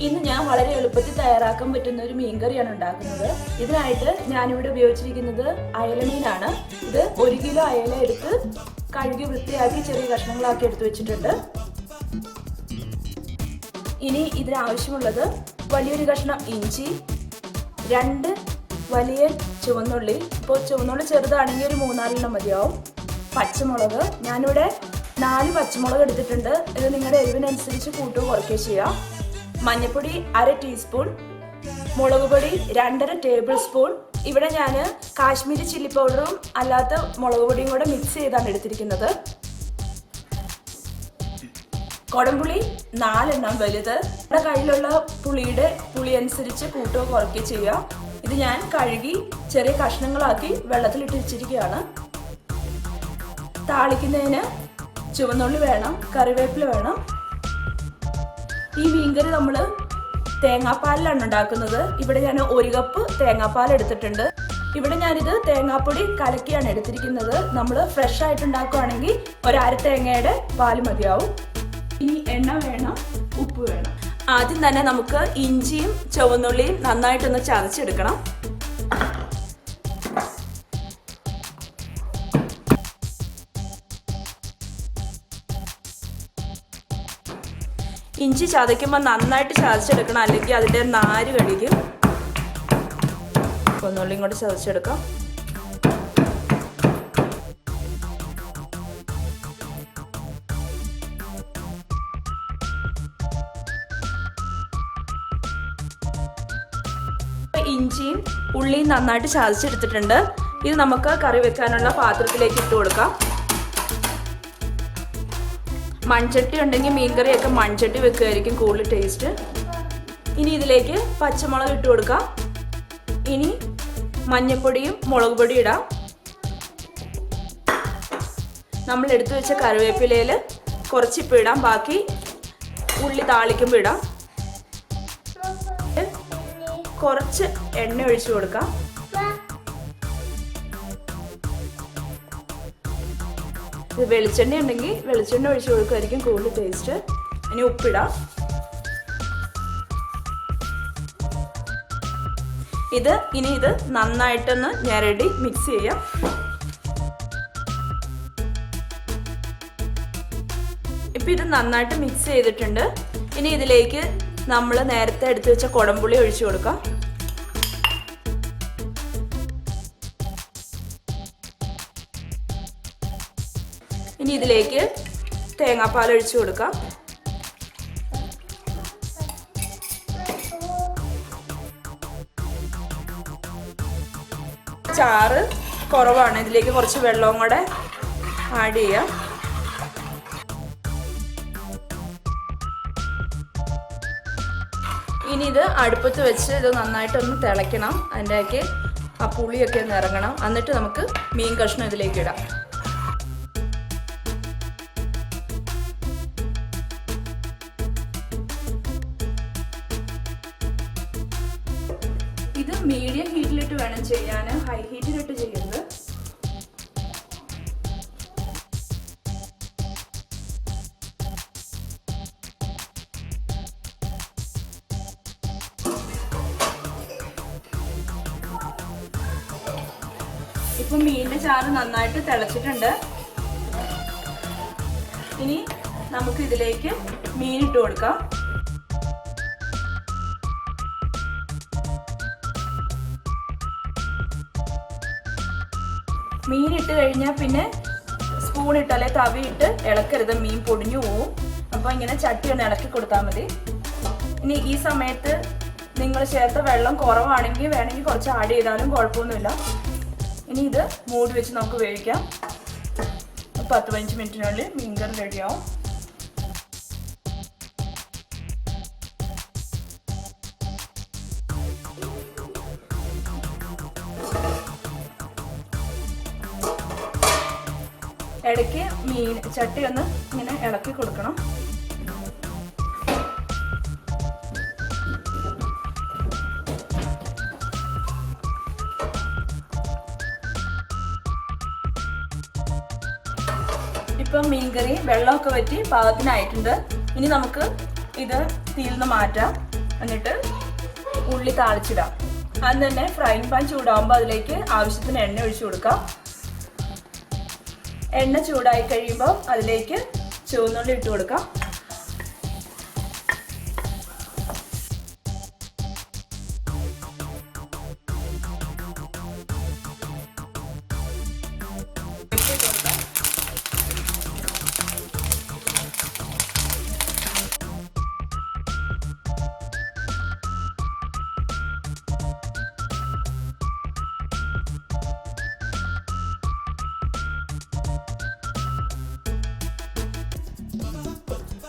ഇന്ന് ഞാൻ വളരെ എളുപ്പത്തിൽ തയ്യാറാക്കാൻ പറ്റുന്ന ഒരു മീൻകറിയാണ് ഉണ്ടാക്കുന്നത്. ഇതിനായിട്ട് ഞാനിവിടെ ഉപയോഗിച്ചിരിക്കുന്നത് അയലമീനാണ്. ഇത് 1 കിലോ അയല എടുത്ത് കഴുകി വൃത്തിയാക്കി ചെറിയ കഷ്ണങ്ങളാക്കി എടുത്തു വെച്ചിട്ടുണ്ട്. ഇനി ഇതിനാവശ്യമുള്ളത് വലിയൊരു കഷ്ണം ഇഞ്ചി, 2 വലിയ ചുവന്നുള്ളി, ഇപ്പോൾ ചുവന്നുള്ളി ചെറുതാണെങ്കിൽ ഒരു 3-4 മതിയാവും. പച്ചമുളക്, ഞാനിവിടെ 4 പച്ചമുളക് എടുത്തിട്ടുണ്ട്. ഇത് നിങ്ങളുടെ എരിവിനനുസരിച്ച് കൂട്ടുകയോ കുറയ്ക്കുകയോ ചെയ്യാം. മഞ്ഞൾപ്പൊടി 1/2 ടീസ്പൂൺ, മുളക് പൊടി 2.5 ടേബിൾ സ്പൂൺ. ഇവിടെ ഞാൻ കാശ്മീരി ചില്ലി പൗഡറും അല്ലാത്ത മുളക് പൊടിയും കൂടെ മിക്സ് ചെയ്താണ് എടുത്തിരിക്കുന്നത്. കുടംപുളി 4 എണ്ണം വലുത്. നമ്മുടെ കയ്യിലുള്ള പുളി അനുസരിച്ച് കൂട്ടുകയോ കുറയ്ക്കുകയോ ചെയ്യാം. ഇത് ഞാൻ കഴുകി ചെറിയ കഷ്ണങ്ങളാക്കി വെള്ളത്തിലിട്ട് വെച്ചിരിക്കുകയാണ്. താളിക്കുന്നതിന് ചുവന്നുള്ളി വേണം, കറിവേപ്പില വേണം. ഈ മീൻകറി നമ്മൾ തേങ്ങാപ്പാലിലാണ് ഉണ്ടാക്കുന്നത്. ഇവിടെ ഞാൻ 1 കപ്പ് തേങ്ങാപ്പാൽ എടുത്തിട്ടുണ്ട്. ഇവിടെ ഞാനിത് തേങ്ങാപ്പൊടി കലക്കിയാണ് എടുത്തിരിക്കുന്നത്. നമ്മൾ ഫ്രഷ് ആയിട്ട് ഉണ്ടാക്കുകയാണെങ്കിൽ 1/2 തേങ്ങയുടെ പാല് മതിയാവും. ഇനി എണ്ണ വേണം, ഉപ്പ് വേണം. ആദ്യം തന്നെ നമുക്ക് ഇഞ്ചിയും ചുവന്നുള്ളിയും നന്നായിട്ടൊന്ന് ചതച്ചെടുക്കണം. ഇഞ്ചി ചതയ്ക്കുമ്പോൾ നന്നായിട്ട് ചതച്ചെടുക്കണം, അല്ലെങ്കിൽ അതിൻ്റെ നാര് കടിക്കും. ഒന്നുള്ളിയും കൂടെ ചതച്ചെടുക്കാം. ഇഞ്ചിയും ഉള്ളിയും നന്നായിട്ട് ചതച്ചെടുത്തിട്ടുണ്ട്. ഇത് നമുക്ക് കറി വെക്കാനുള്ള പാത്രത്തിലേക്ക് ഇട്ട് കൊടുക്കാം. മൺചട്ടി ഉണ്ടെങ്കിൽ മീൻകറിയൊക്കെ മൺചട്ടി വെക്കുകയായിരിക്കും കൂടുതൽ ടേസ്റ്റ്. ഇനി ഇതിലേക്ക് പച്ചമുളക് ഇട്ട് കൊടുക്കാം. ഇനി മഞ്ഞൾപ്പൊടിയും മുളക് പൊടിയും ഇടാം. നമ്മൾ എടുത്തു വെച്ച കറിവേപ്പിലയിൽ കുറച്ചിപ്പോൾ ഇടാം, ബാക്കി ഉള്ളി താളിക്കുമ്പോൾ ഇടാം. കുറച്ച് എണ്ണ ഒഴിച്ചു കൊടുക്കാം. ഇത് വെളിച്ചെണ്ണ ഉണ്ടെങ്കിൽ വെളിച്ചെണ്ണ ഒഴിച്ചു കൊടുക്കുമായിരിക്കും കൂടുതൽ ടേസ്റ്റ്. ഇനി ഉപ്പിടാം. ഇനി ഇത് നന്നായിട്ടൊന്ന് ഞെരടി മിക്സ് ചെയ്യാം. ഇപ്പം ഇത് നന്നായിട്ട് മിക്സ് ചെയ്തിട്ടുണ്ട്. ഇനി ഇതിലേക്ക് നമ്മൾ നേരത്തെ എടുത്തു വെച്ച കുടംപുളി ഒഴിച്ചു കൊടുക്കാം. ഇനി ഇതിലേക്ക് തേങ്ങാപ്പാൽ ഒഴിച്ചു കൊടുക്കാം. ചാറ് കുറവാണ്, ഇതിലേക്ക് കുറച്ച് വെള്ളവും കൂടെ ആഡ് ചെയ്യാം. ഇനി ഇത് അടുപ്പത്ത് വെച്ച് ഇത് നന്നായിട്ടൊന്ന് തിളയ്ക്കണം. അതിൻ്റെയൊക്കെ ആ പുളിയൊക്കെ ഒന്ന് ഇറങ്ങണം. എന്നിട്ട് നമുക്ക് മീൻ കഷ്ണം ഇതിലേക്ക് ഇടാം. ഇത് മീഡിയം ഹീറ്റിലിട്ട് വേണം ചെയ്യാൻ, ഹൈ ഹീറ്റിലിട്ട് ചെയ്യരുത്. ഇപ്പം മീനിന്റെ ചാറ് നന്നായിട്ട് തിളച്ചിട്ടുണ്ട്. ഇനി നമുക്ക് ഇതിലേക്ക് മീൻ ഇട്ട് കൊടുക്കാം. മീൻ ഇട്ട് കഴിഞ്ഞാൽ പിന്നെ സ്പൂൺ ഇട്ട് അല്ലെങ്കിൽ തവി ഇട്ട് ഇളക്കരുത്, മീൻ പൊടിഞ്ഞു പോവും. അപ്പോൾ ഇങ്ങനെ ചട്ടി ഒന്ന് ഇളക്കി കൊടുത്താൽ മതി. ഇനി ഈ സമയത്ത് നിങ്ങൾ ചേർത്ത വെള്ളം കുറവാണെങ്കിൽ വേണമെങ്കിൽ കുറച്ച് ആഡ് ചെയ്താലും കുഴപ്പമൊന്നുമില്ല. ഇനി ഇത് മൂടി വെച്ച് നമുക്ക് വേവിക്കാം. 10-15 മിനിറ്റിനുള്ളിൽ മീൻകറി റെഡിയാവും. ഇടയ്ക്ക് ചട്ടി ഒന്ന് ഇങ്ങനെ ഇളക്കി കൊടുക്കണം. ഇപ്പം മീൻകറി വെള്ളമൊക്കെ വറ്റി പാകത്തിനായിട്ടുണ്ട്. ഇനി നമുക്ക് ഇത് തീയിൽ നിന്ന് മാറ്റാം. എന്നിട്ട് ഉള്ളി താളിച്ചിടാം. അത് തന്നെ ഫ്രൈങ് പാൻ ചൂടാകുമ്പോൾ അതിലേക്ക് ആവശ്യത്തിന് എണ്ണ ഒഴിച്ചു കൊടുക്കാം. എണ്ണ ചൂടായി കഴിയുമ്പോൾ അതിലേക്ക് ചുവന്നുള്ളി ഇട്ട് കൊടുക്കാം.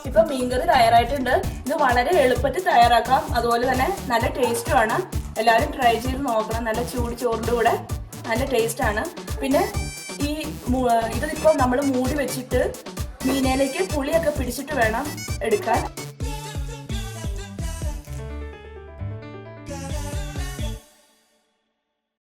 ഇപ്പൊ മീൻകറി തയ്യാറായിട്ടുണ്ട്. ഇത് വളരെ എളുപ്പത്തിൽ തയ്യാറാക്കാം, അതുപോലെ തന്നെ നല്ല ടേസ്റ്റുമാണ്. എല്ലാവരും ട്രൈ ചെയ്ത് നോക്കണം. നല്ല ചൂട് ചോറിൻ്റെ കൂടെ നല്ല ടേസ്റ്റാണ്. പിന്നെ ഇതിപ്പോൾ നമ്മൾ മൂടി വെച്ചിട്ട് മീനയിലേക്ക് പുളിയൊക്കെ പിടിച്ചിട്ട് വേണം എടുക്കാൻ.